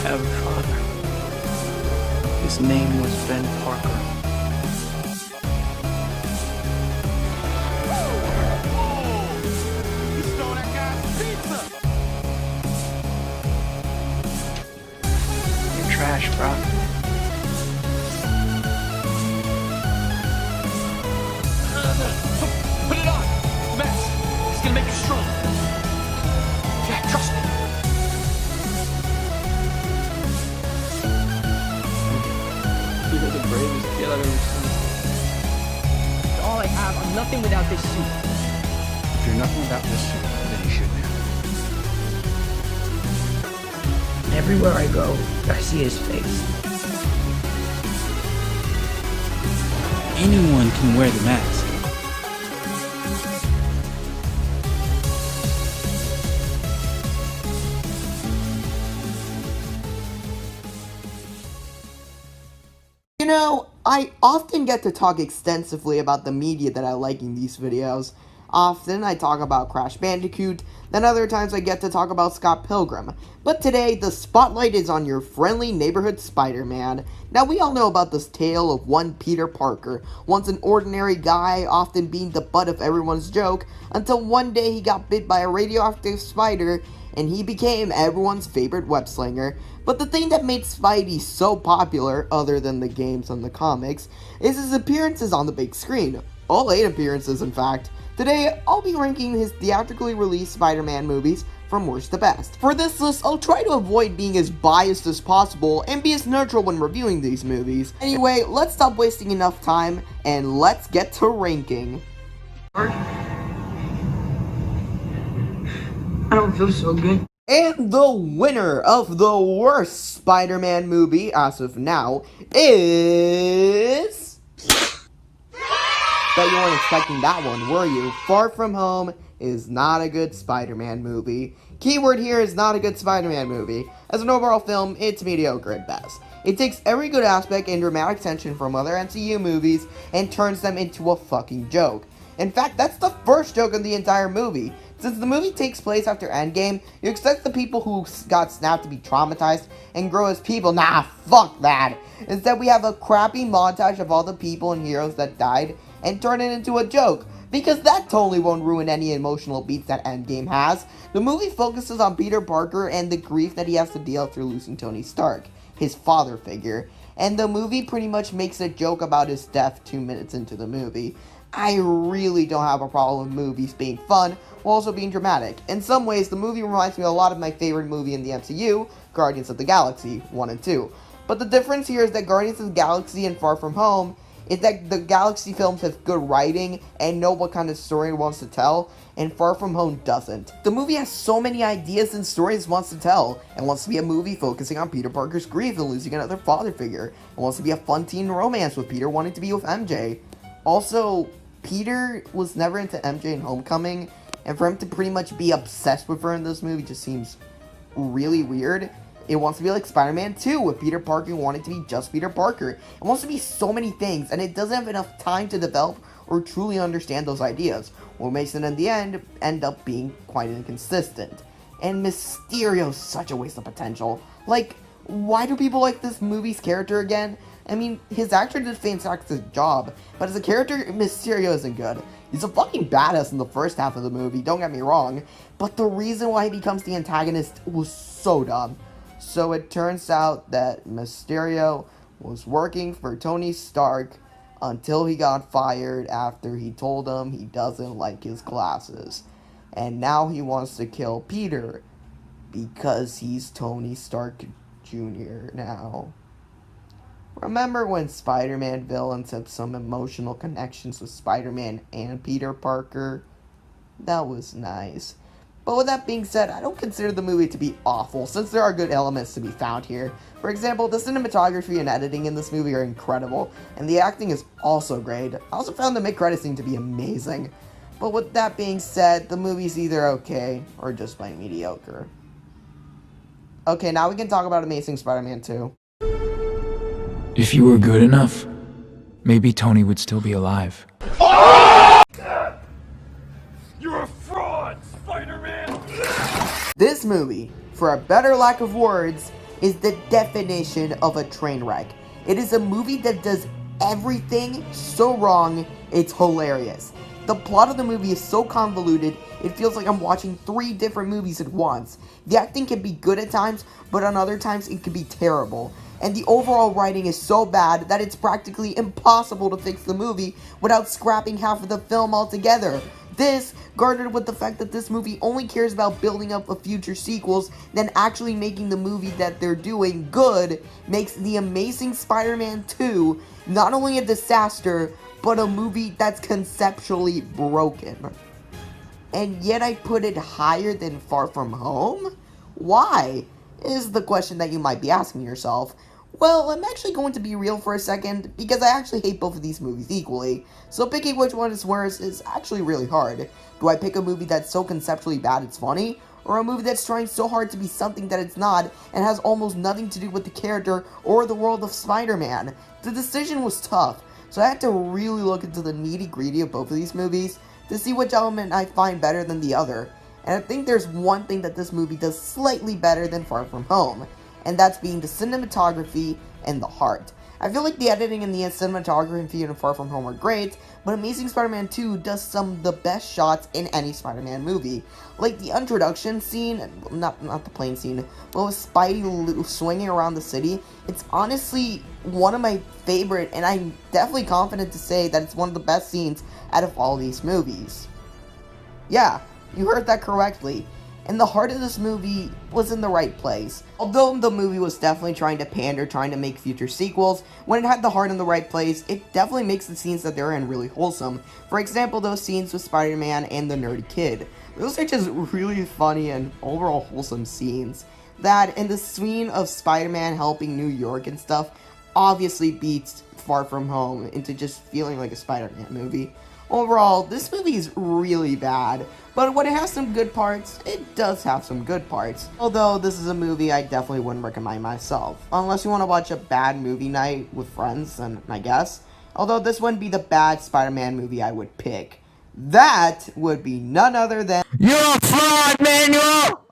have a father. His name was Ben Parker. You stole that guy's pizza! You're trash, bro. Put it on! Max, it's gonna make you strong. Yeah, trust me. You're the bravest kid I've ever seen. All I have, I'm nothing without this suit. If you're nothing without this suit, then you shouldn't have it. Everywhere I go, I see his face. Anyone can wear the mask. You know, I often get to talk extensively about the media that I like in these videos. Often I talk about Crash Bandicoot, then other times I get to talk about Scott Pilgrim. But today, the spotlight is on your friendly neighborhood Spider-Man. Now, we all know about this tale of one Peter Parker, once an ordinary guy, often being the butt of everyone's joke, until one day he got bit by a radioactive spider, and he became everyone's favorite web-slinger. But the thing that made Spidey so popular, other than the games and the comics, is his appearances on the big screen. All 8 appearances, in fact. Today, I'll be ranking his theatrically released Spider-Man movies from worst to best. For this list, I'll try to avoid being as biased as possible and be as neutral when reviewing these movies. Anyway, let's stop wasting enough time and let's get to ranking. I don't feel so good. And the winner of the worst Spider-Man movie, as of now, is... Bet you weren't expecting that one, were you? Far From Home is not a good Spider-Man movie. Keyword here is not a good Spider-Man movie. As an overall film, it's mediocre at best. It takes every good aspect and dramatic tension from other MCU movies and turns them into a fucking joke. In fact, that's the first joke in the entire movie. Since the movie takes place after Endgame, you expect the people who got snapped to be traumatized and grow as people. Nah, fuck that. Instead, we have a crappy montage of all the people and heroes that died and turn it into a joke, because that totally won't ruin any emotional beats that Endgame has. The movie focuses on Peter Parker and the grief that he has to deal after losing Tony Stark, his father figure, and the movie pretty much makes a joke about his death 2 minutes into the movie. I really don't have a problem with movies being fun while also being dramatic. In some ways, the movie reminds me a lot of my favorite movie in the MCU, Guardians of the Galaxy 1 and 2. But the difference here is that Guardians of the Galaxy and Far From Home is that the Galaxy films have good writing and know what kind of story it wants to tell, and Far From Home doesn't. The movie has so many ideas and stories it wants to tell, and wants to be a movie focusing on Peter Parker's grief and losing another father figure, and wants to be a fun teen romance with Peter wanting to be with MJ. Also, Peter was never into MJ in Homecoming, and for him to pretty much be obsessed with her in this movie just seems really weird. It wants to be like Spider-Man 2, with Peter Parker wanting to be just Peter Parker. It wants to be so many things, and it doesn't have enough time to develop or truly understand those ideas, what makes it in the end up being quite inconsistent. And Mysterio's such a waste of potential. Like, why do people like this movie's character again? I mean, his actor did a fantastic job, but as a character, Mysterio isn't good. He's a fucking badass in the first half of the movie, don't get me wrong, but the reason why he becomes the antagonist was so dumb. So it turns out that Mysterio was working for Tony Stark until he got fired after he told him he doesn't like his glasses. And now he wants to kill Peter because he's Tony Stark Jr. now. Remember when Spider-Man villains had some emotional connections with Spider-Man and Peter Parker? That was nice. But with that being said, I don't consider the movie to be awful, since there are good elements to be found here. For example, the cinematography and editing in this movie are incredible, and the acting is also great. I also found the mid-credits scene to be amazing. But with that being said, the movie's either okay, or just plain mediocre. Okay, now we can talk about Amazing Spider-Man 2. If you were good enough, maybe Tony would still be alive. You're a fraud, Spider-Man! This movie, for a better lack of words, is the definition of a train wreck. It is a movie that does everything so wrong, it's hilarious. The plot of the movie is so convoluted, it feels like I'm watching 3 different movies at once. The acting can be good at times, but on other times it can be terrible. And the overall writing is so bad that it's practically impossible to fix the movie without scrapping half of the film altogether. This, garnered with the fact that this movie only cares about building up a future sequels than actually making the movie that they're doing good, makes The Amazing Spider-Man 2 not only a disaster, but a movie that's conceptually broken. And yet I put it higher than Far From Home? Why? Is the question that you might be asking yourself. Well, I'm actually going to be real for a second, because I actually hate both of these movies equally, so picking which one is worse is actually really hard. Do I pick a movie that's so conceptually bad it's funny, or a movie that's trying so hard to be something that it's not, and has almost nothing to do with the character or the world of Spider-Man? The decision was tough, so I had to really look into the nitty-gritty of both of these movies to see which element I find better than the other. And I think there's one thing that this movie does slightly better than Far From Home, and that's being the cinematography and the heart. I feel like the editing and the cinematography in Far From Home are great, but Amazing Spider-Man 2 does some of the best shots in any Spider-Man movie. Like the introduction scene, not the plane scene, but with Spidey swinging around the city, it's honestly one of my favorite, and I'm definitely confident to say that it's one of the best scenes out of all these movies. Yeah, you heard that correctly. And the heart of this movie was in the right place. Although the movie was definitely trying to pander, trying to make future sequels, when it had the heart in the right place, it definitely makes the scenes that they're in really wholesome. For example, those scenes with Spider-Man and the nerdy kid. Those are just really funny and overall wholesome scenes. That, and the scene of Spider-Man helping New York and stuff, obviously beats Far From Home into just feeling like a Spider-Man movie. Overall, this movie is really bad, but when it has some good parts, it does have some good parts. Although, this is a movie I definitely wouldn't recommend myself. Unless you want to watch a bad movie night with friends, then I guess. Although, this wouldn't be the bad Spider-Man movie I would pick. That would be none other than... You're a fraud, Manuel!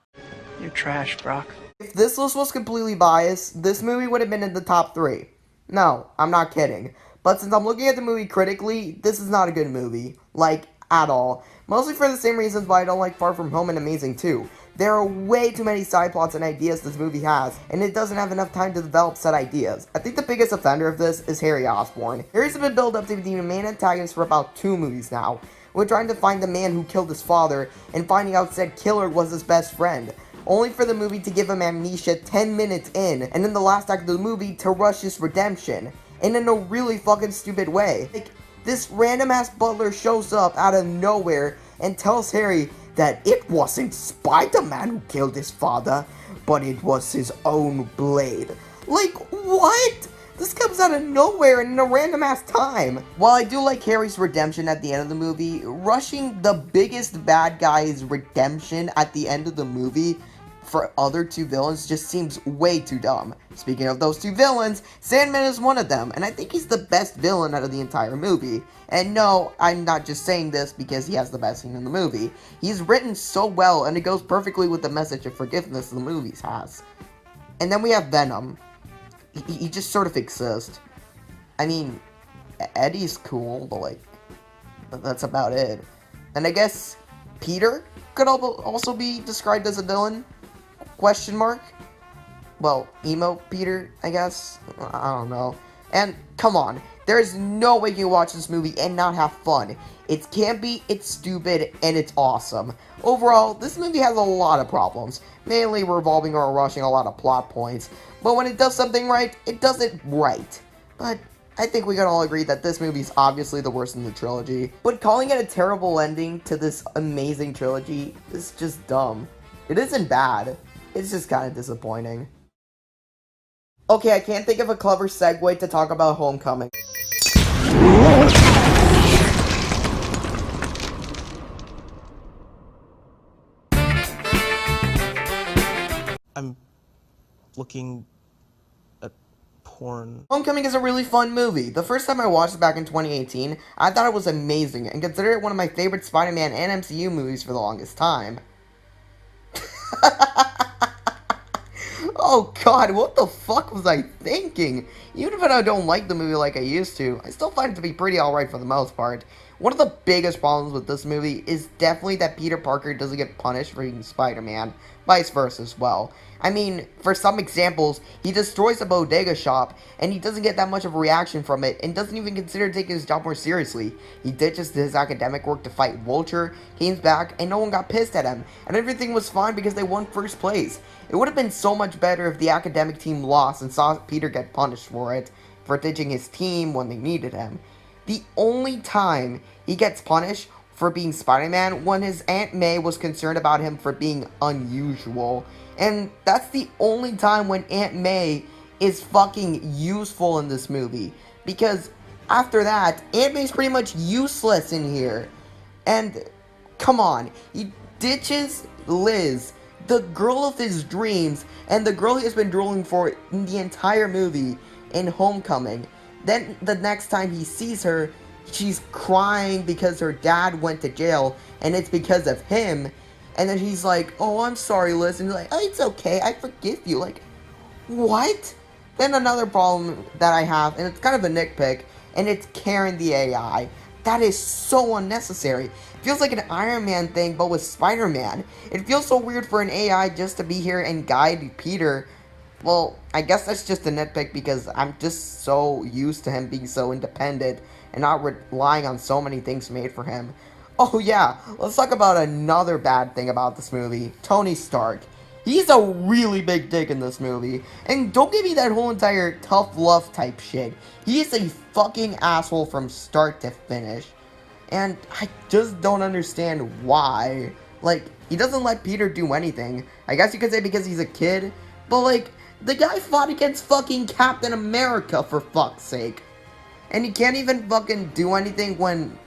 You're trash, Brock. If this list was completely biased, this movie would have been in the top 3. No, I'm not kidding. But since I'm looking at the movie critically, this is not a good movie. Like, at all. Mostly for the same reasons why I don't like Far From Home and Amazing 2. There are way too many side plots and ideas this movie has, and it doesn't have enough time to develop said ideas. I think the biggest offender of this is Harry Osborn. Harry's been built up to be the main antagonist for about 2 movies now. We're trying to find the man who killed his father, and finding out said killer was his best friend. Only for the movie to give him amnesia 10 minutes in, and in the last act of the movie to rush his redemption. And in a really fucking stupid way. Like, this random ass butler shows up out of nowhere and tells Harry that it wasn't Spider-Man who killed his father, but it was his own blade. Like, what? This comes out of nowhere and in a random ass time. While I do like Harry's redemption at the end of the movie, rushing the biggest bad guy's redemption at the end of the movie for other 2 villains just seems way too dumb. Speaking of those 2 villains, Sandman is one of them, and I think he's the best villain out of the entire movie. And no, I'm not just saying this because he has the best scene in the movie. He's written so well, and it goes perfectly with the message of forgiveness the movies has. And then we have Venom. He just sort of exists. I mean, Eddie's cool, but like, that's about it. And I guess Peter could also be described as a villain? Question mark? Well, emo Peter, I guess? I don't know. And, come on, there's no way you can watch this movie and not have fun. It's campy, it's stupid, and it's awesome. Overall, this movie has a lot of problems, mainly revolving or rushing a lot of plot points, but when it does something right, it does it right. But I think we can all agree that this movie is obviously the worst in the trilogy, but calling it a terrible ending to this amazing trilogy is just dumb. It isn't bad. It's just kind of disappointing. Okay, I can't think of a clever segue to talk about Homecoming. I'm looking at porn. Homecoming is a really fun movie. The first time I watched it back in 2018, I thought it was amazing and considered it one of my favorite Spider-Man and MCU movies for the longest time. Oh god, what the fuck was I thinking? Even if I don't like the movie like I used to, I still find it to be pretty alright for the most part. One of the biggest problems with this movie is definitely that Peter Parker doesn't get punished for being Spider-Man, vice versa as well. I mean, for some examples, he destroys a bodega shop, and he doesn't get that much of a reaction from it, and doesn't even consider taking his job more seriously. He ditches his academic work to fight Vulture, came back, and no one got pissed at him, and everything was fine because they won first place. It would have been so much better if the academic team lost and saw Peter get punished for it, for ditching his team when they needed him. The only time he gets punished for being Spider-Man when his Aunt May was concerned about him for being unusual. And that's the only time when Aunt May is fucking useful in this movie. Because after that, Aunt May's pretty much useless in here. And come on, he ditches Liz, the girl of his dreams, and the girl he has been drooling for in the entire movie in Homecoming. Then the next time he sees her, she's crying because her dad went to jail, and it's because of him. And then he's like, oh, I'm sorry, Liz. And he's like, oh, it's okay, I forgive you. Like, what? Then another problem that I have, and it's kind of a nitpick, and it's Karen the AI. That is so unnecessary. It feels like an Iron Man thing, but with Spider-Man. It feels so weird for an AI just to be here and guide Peter. Well, I guess that's just a nitpick because I'm just so used to him being so independent and not relying on so many things made for him. Oh yeah, let's talk about another bad thing about this movie, Tony Stark. He's a really big dick in this movie, and don't give me that whole entire tough love type shit. He is a fucking asshole from start to finish, and I just don't understand why. Like, he doesn't let Peter do anything. I guess you could say because he's a kid, but like, the guy fought against fucking Captain America, for fuck's sake. And he can't even fucking do anything when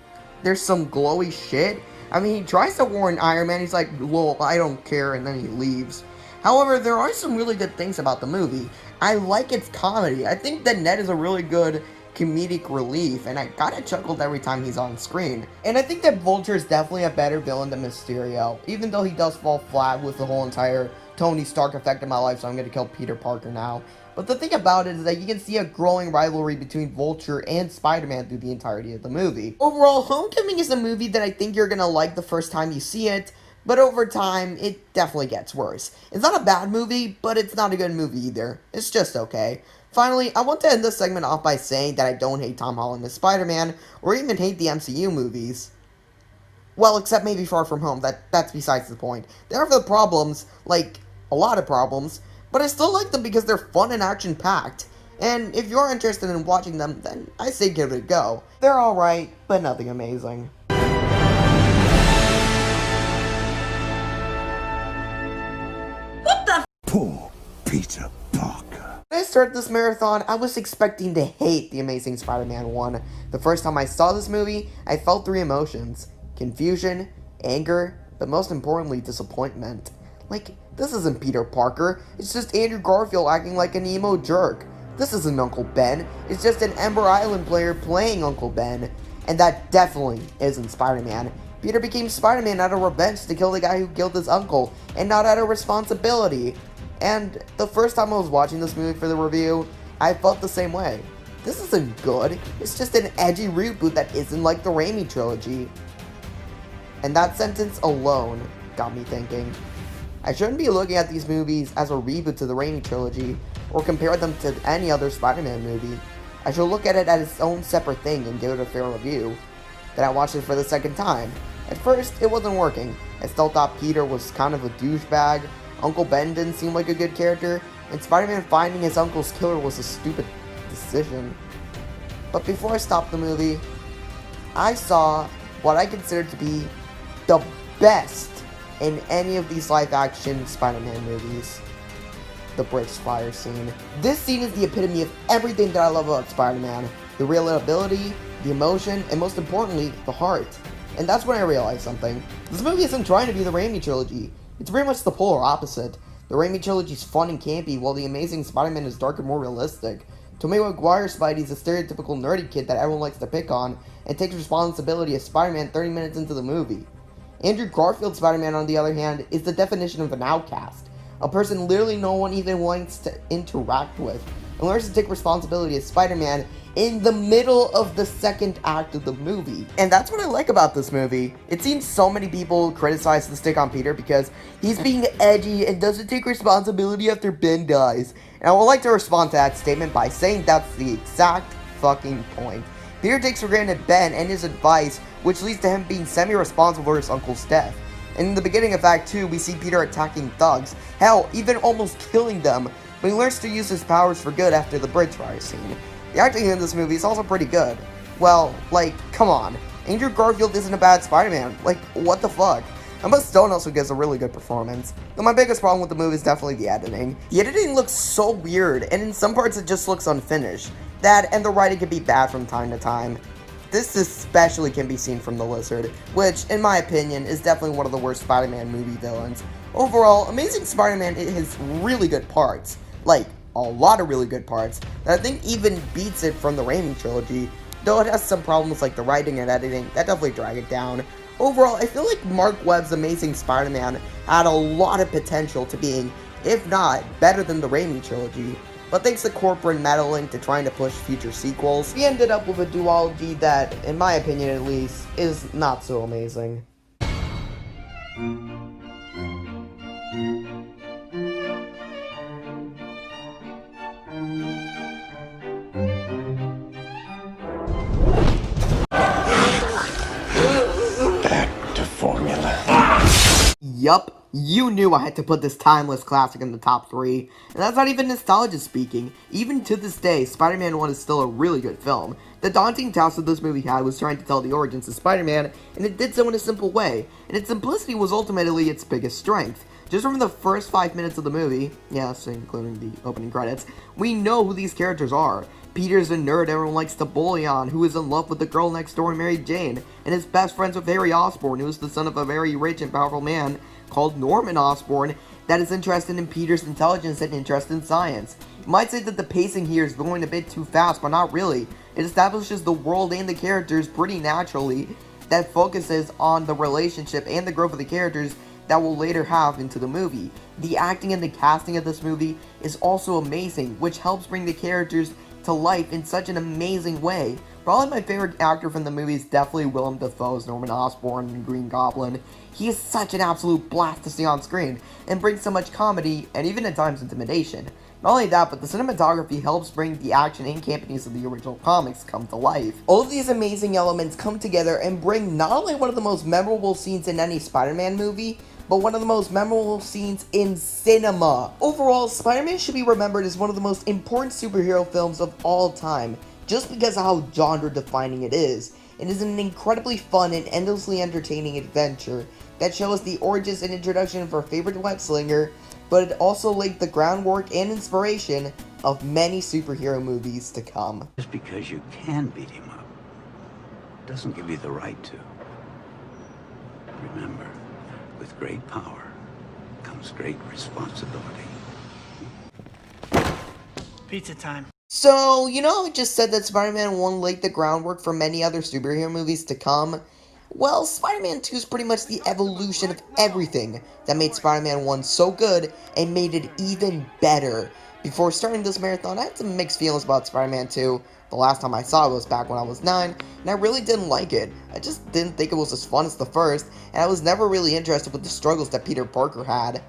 there's some glowy shit. I mean, he tries to warn Iron Man, he's like, lol, I don't care, and then he leaves. However, there are some really good things about the movie. I like its comedy. I think that Ned is a really good comedic relief, and I kinda chuckled every time he's on screen. And I think that Vulture is definitely a better villain than Mysterio, even though he does fall flat with the whole entire Tony Stark effect in my life, so I'm gonna kill Peter Parker now. But the thing about it is that you can see a growing rivalry between Vulture and Spider-Man through the entirety of the movie. Overall, Homecoming is a movie that I think you're gonna like the first time you see it, but over time, it definitely gets worse. It's not a bad movie, but it's not a good movie either. It's just okay. Finally, I want to end this segment off by saying that I don't hate Tom Holland as Spider-Man, or even hate the MCU movies. Well, except maybe Far From Home, that's besides the point. There are the problems, like, a lot of problems, but I still like them because they're fun and action-packed. And if you're interested in watching them, then I say give it a go. They're alright, but nothing amazing. Poor Peter Parker. When I started this marathon, I was expecting to hate The Amazing Spider-Man 1. The first time I saw this movie, I felt three emotions: confusion, anger, but most importantly, disappointment. Like, this isn't Peter Parker, it's just Andrew Garfield acting like an emo jerk. This isn't Uncle Ben, it's just an Ember Island player playing Uncle Ben. And that definitely isn't Spider-Man. Peter became Spider-Man out of revenge to kill the guy who killed his uncle, and not out of responsibility. And the first time I was watching this movie for the review, I felt the same way. This isn't good, it's just an edgy reboot that isn't like the Raimi trilogy. And that sentence alone got me thinking. I shouldn't be looking at these movies as a reboot to the Raimi trilogy, or compare them to any other Spider-Man movie. I should look at it as its own separate thing and give it a fair review. Then I watched it for the second time. At first, it wasn't working. I still thought Peter was kind of a douchebag, Uncle Ben didn't seem like a good character, and Spider-Man finding his uncle's killer was a stupid decision. But before I stopped the movie, I saw what I considered to be the best in any of these live-action Spider-Man movies. The bridge fire scene. This scene is the epitome of everything that I love about Spider-Man. The relatability, the emotion, and most importantly, the heart. And that's when I realized something. This movie isn't trying to be the Raimi trilogy. It's pretty much the polar opposite. The Raimi trilogy is fun and campy, while The Amazing Spider-Man is dark and more realistic. Tobey Maguire's Spidey's a stereotypical nerdy kid that everyone likes to pick on, and takes responsibility as Spider-Man 30 minutes into the movie. Andrew Garfield's Spider-Man, on the other hand, is the definition of an outcast. a person literally no one even wants to interact with, and learns to take responsibility as Spider-Man in the middle of the second act of the movie. And that's what I like about this movie. It seems so many people criticize the stick on Peter because he's being edgy and doesn't take responsibility after Ben dies. And I would like to respond to that statement by saying that's the exact fucking point. Peter takes for granted Ben and his advice, which leads to him being semi-responsible for his uncle's death. In the beginning of Act 2, we see Peter attacking thugs, hell, even almost killing them, but he learns to use his powers for good after the bridge fire scene. The acting in this movie is also pretty good. Well, like, come on. Andrew Garfield isn't a bad Spider-Man. Like, what the fuck? Emma Stone also gives a really good performance. Though my biggest problem with the movie is definitely the editing. The editing looks so weird, and in some parts it just looks unfinished. That and the writing can be bad from time to time. This especially can be seen from the Lizard, which, in my opinion, is definitely one of the worst Spider-Man movie villains. Overall, Amazing Spider-Man has really good parts. Like, a lot of really good parts that I think even beats it from the Raimi trilogy, though it has some problems like the writing and editing that definitely drag it down. Overall, I feel like Mark Webb's Amazing Spider-Man had a lot of potential to being, if not, better than the Raimi trilogy, but thanks to corporate meddling to trying to push future sequels, we ended up with a duology that, in my opinion at least, is not so amazing. Back to formula. Yup, you knew I had to put this timeless classic in the top 3, and that's not even nostalgia speaking. Even to this day, Spider-Man 1 is still a really good film. The daunting task that this movie had was trying to tell the origins of Spider-Man, and it did so in a simple way, and its simplicity was ultimately its biggest strength. Just from the first 5 minutes of the movie, yes, including the opening credits, we know who these characters are. Peter's a nerd everyone likes to bully on, who is in love with the girl next door, Mary Jane, and is best friends with Harry Osborn, who is the son of a very rich and powerful man called Norman Osborn that is interested in Peter's intelligence and interest in science. You might say that the pacing here is going a bit too fast, but not really. It establishes the world and the characters pretty naturally, that focuses on the relationship and the growth of the characters that we'll later have into the movie. The acting and the casting of this movie is also amazing, which helps bring the characters to life in such an amazing way. Probably my favorite actor from the movie is definitely Willem Dafoe's Norman Osborn in Green Goblin. He is such an absolute blast to see on screen, and brings so much comedy, and even at times intimidation. Not only that, but the cinematography helps bring the action and campiness of the original comics come to life. All of these amazing elements come together and bring not only one of the most memorable scenes in any Spider-Man movie, but one of the most memorable scenes in cinema. Overall, Spider-Man should be remembered as one of the most important superhero films of all time, just because of how genre-defining it is. It is an incredibly fun and endlessly entertaining adventure that shows the origins and introduction of our favorite webslinger, but it also laid the groundwork and inspiration of many superhero movies to come. Just because you can beat him up doesn't give you the right to. Remember, with great power comes great responsibility. Pizza time. So, you know, I just said that Spider-Man 1 laid the groundwork for many other superhero movies to come. Well, Spider-Man 2 is pretty much the evolution of everything that made Spider-Man 1 so good and made it even better. Before starting this marathon, I had some mixed feelings about Spider-Man 2. The last time I saw it was back when I was 9, and I really didn't like it. I just didn't think it was as fun as the first, and I was never really interested with the struggles that Peter Parker had.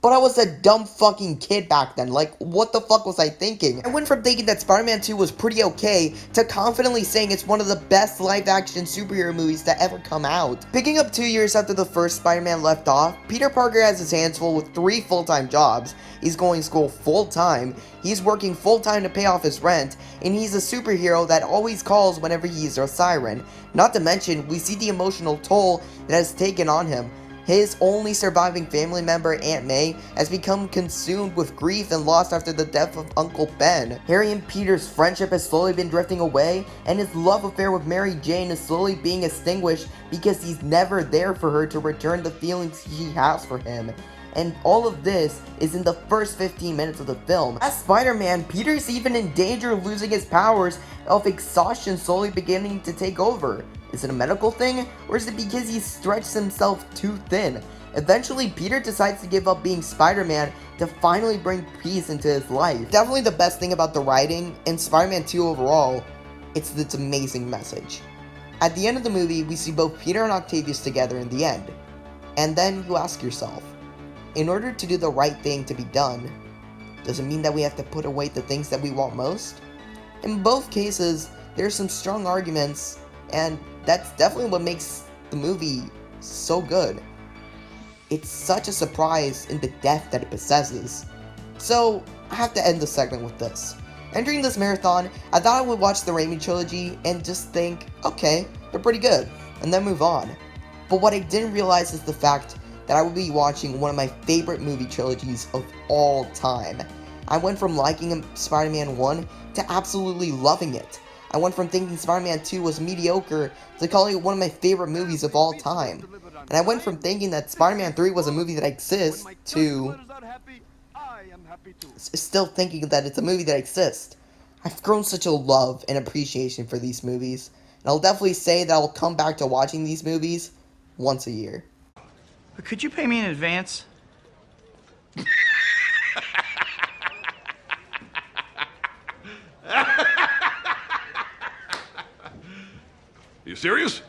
But I was a dumb fucking kid back then, like, what the fuck was I thinking? I went from thinking that Spider-Man 2 was pretty okay, to confidently saying it's one of the best live-action superhero movies to ever come out. Picking up 2 years after the first Spider-Man left off, Peter Parker has his hands full with 3 full-time jobs. He's going to school full-time, he's working full-time to pay off his rent, and he's a superhero that always calls whenever he hears a siren. Not to mention, we see the emotional toll that has taken on him. His only surviving family member, Aunt May, has become consumed with grief and loss after the death of Uncle Ben. Harry and Peter's friendship has slowly been drifting away, and his love affair with Mary Jane is slowly being extinguished because he's never there for her to return the feelings she has for him. And all of this is in the first 15 minutes of the film. As Spider-Man, Peter's even in danger of losing his powers, of exhaustion slowly beginning to take over. Is it a medical thing, or is it because he stretched himself too thin? Eventually, Peter decides to give up being Spider-Man to finally bring peace into his life. Definitely the best thing about the writing and Spider-Man 2 overall, it's its amazing message. At the end of the movie, we see both Peter and Octavius together in the end. And then you ask yourself, in order to do the right thing to be done, does it mean that we have to put away the things that we want most? In both cases, there's some strong arguments, and that's definitely what makes the movie so good. It's such a surprise in the depth that it possesses. So, I have to end the segment with this. Entering this marathon, I thought I would watch the Raimi trilogy and just think, okay, they're pretty good, and then move on. But what I didn't realize is the fact that I would be watching one of my favorite movie trilogies of all time. I went from liking Spider-Man 1 to absolutely loving it. I went from thinking Spider-Man 2 was mediocre to calling it one of my favorite movies of all time. And I went from thinking that Spider-Man 3 was a movie that exists to still thinking that it's a movie that exists. I've grown such a love and appreciation for these movies, and I'll definitely say that I'll come back to watching these movies once a year. But could you pay me in advance? You serious?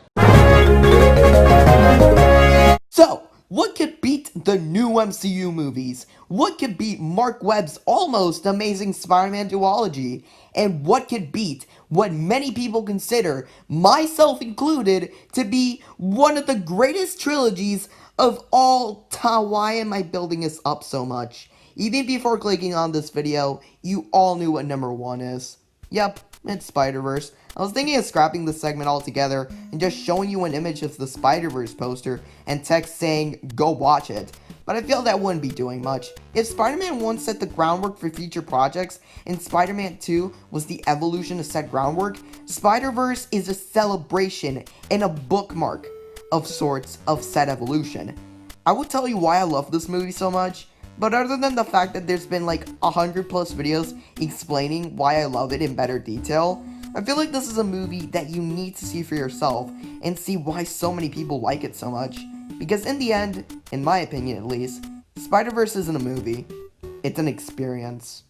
So, what could beat the new MCU movies? What could beat Mark Webb's almost amazing Spider-Man duology? And what could beat what many people consider, myself included, to be one of the greatest trilogies of all time? Why am I building this up so much? Even before clicking on this video, you all knew what number 1 is. Yep, it's Spider-Verse. I was thinking of scrapping this segment altogether and just showing you an image of the Spider-Verse poster and text saying, go watch it. But I feel that wouldn't be doing much. If Spider-Man 1 set the groundwork for future projects, and Spider-Man 2 was the evolution to set groundwork, Spider-Verse is a celebration and a bookmark of sorts of said evolution. I would tell you why I love this movie so much, but other than the fact that there's been like 100+ videos explaining why I love it in better detail, I feel like this is a movie that you need to see for yourself and see why so many people like it so much. Because in the end, in my opinion at least, Spider-Verse isn't a movie, it's an experience.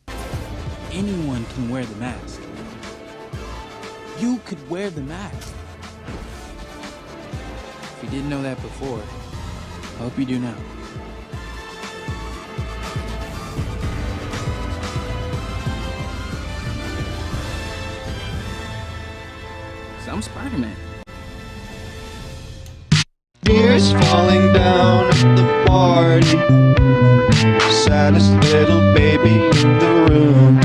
Anyone can wear the mask. You could wear the mask. If you didn't know that before, I hope you do now. 'Cause I'm Spider-Man. Tears falling down at the party. Saddest little baby in the room.